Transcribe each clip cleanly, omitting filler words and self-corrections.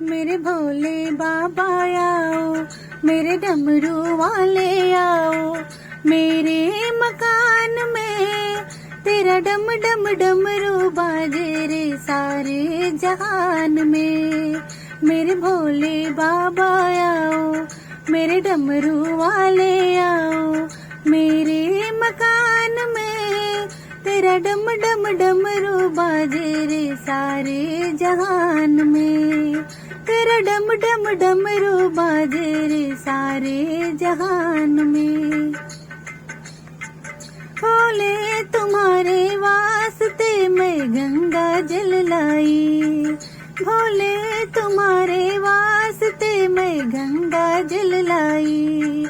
मेरे भोले बाबा आओ, मेरे डमरू वाले आओ, मेरे मकान में तेरा डम डम डमरू बाजे रे सारे जहान में। मेरे भोले बाबा आओ, मेरे डमरू वाले आओ, मेरे मकान में तेरा डम डम डमरू बाजे रे सारे जहान में। तेरा डम डम डमरू बाजे रे सारे जहान में। भोले तुम्हारे वास्ते मैं गंगा जल लाई, भोले तुम्हारे वास्ते मैं गंगा जल लाई।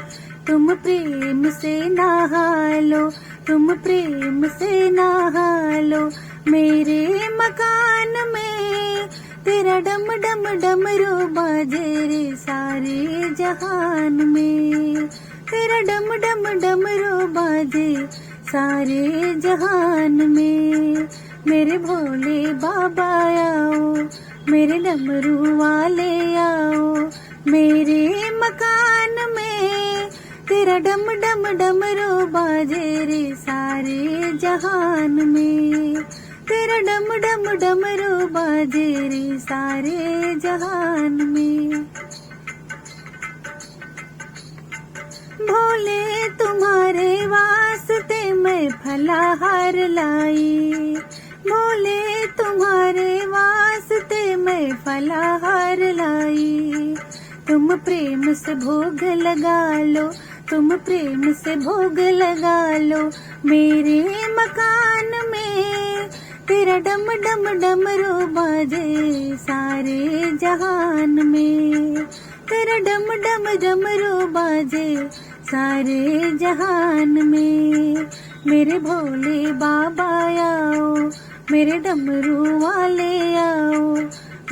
तुम प्रेम से नहा लो, तुम प्रेम से नहा लो, मेरे मकान में तेरा डम डम डमरू बाजे रे सारे जहान में। तेरा डम डम डमरू बाजे सारे जहान में। मेरे भोले बाबा आओ, मेरे डमरू वाले आओ, मेरे मकान में तेरा डम डम डमरू बाजे रे सारे जहान में। तेरा डम डम डमरू बाजे रे सारे जहान में। भोले तुम्हारे वास्ते मैं फलाहार लाई, भोले तुम्हारे वास्ते मैं फलाहार लाई। तुम प्रेम से भोग लगा लो, तुम प्रेम से भोग लगा लो, मेरे मकान में तेरा डम डम डमरू बाजे सारे जहान में। तेरा डम डम डमरू बाजे सारे जहान में। मेरे भोले बाबा आओ, मेरे डमरू वाले आओ,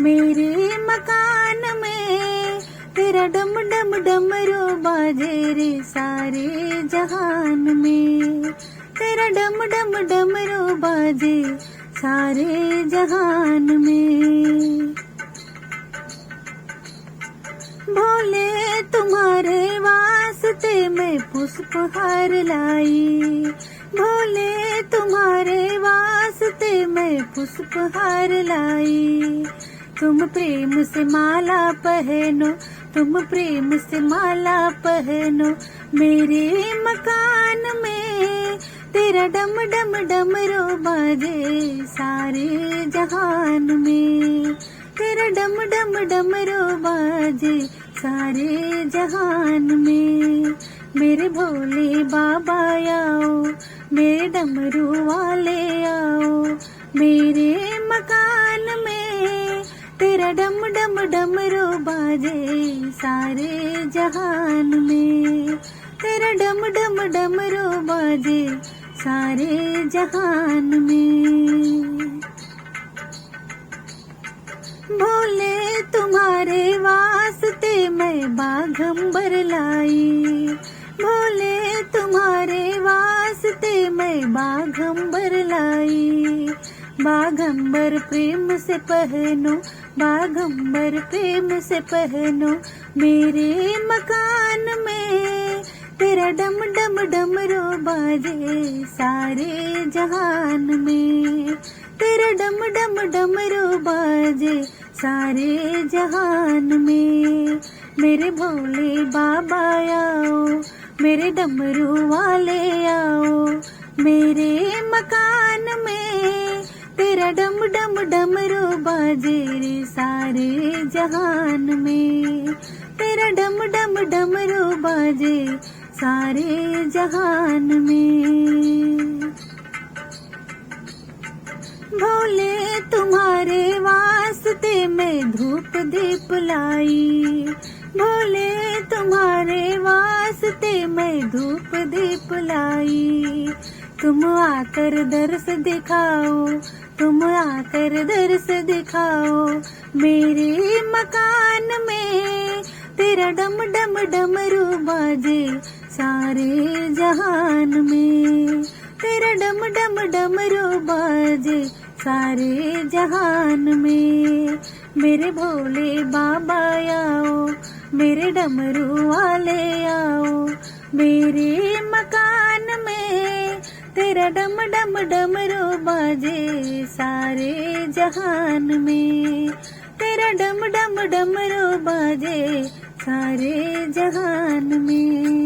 मेरे मकान में तेरा डम डम डमरू बाजे रे सारे जहान में। तेरा डम डम डमरू बाजे सारे जहान में। भोले तुम्हारे वास्ते मैं पुष्पहार लाई, भोले तुम्हारे वास्ते मैं पुष्पहार लाई। तुम प्रेम से माला पहनो, तुम प्रेम से माला पहनो, मेरे मकान में तेरा डम डम डमरू बाजे सारे जहान में। तेरा डम डम डमरू बाजे सारे जहान में। मेरे भोले बाबा आओ, मेरे डमरू वाले आओ, मेरे मकान में तेरा डम डम डमरू बाजे सारे जहान में। तेरा डम डम डमरू बाजे सारे जहान में। भोले तुम्हारे वास्ते मैं बाघंबर लाई, भोले तुम्हारे वास्ते मैं बाघंबर लाई। बाघंबर प्रेम से पहनो, बाघंबर प्रेम से पहनो, मेरे मकान में तेरा डम डम डमरू बाजे सारे जहान में। तेरा डम डम डमरू बाजे सारे जहान में। मेरे भोले बाबा आओ, मेरे डमरू वाले आओ, मेरे मकान में तेरा डम डम डमरू बाजे रे सारे जहान में। तेरा डम डम डमरू बाजे सारे जहान में। भोले तुम्हारे वास्ते मैं धूप दीप लाई, भोले तुम्हारे वास्ते मैं धूप दीप लाई। तुम आकर दर्श दिखाओ, तुम आकर दर्श दिखाओ, मेरे मकान में तेरा डम डम डमरू बाजे सारे जहान में। तेरा डम डम डमरू बाजे सारे जहान में। मेरे भोले बाबा आओ, मेरे डमरू वाले आओ, मेरे मकान में तेरा डम डम डमरू बाजे सारे जहान में, तेरा डम डम डमरू बाजे सारे जहान में।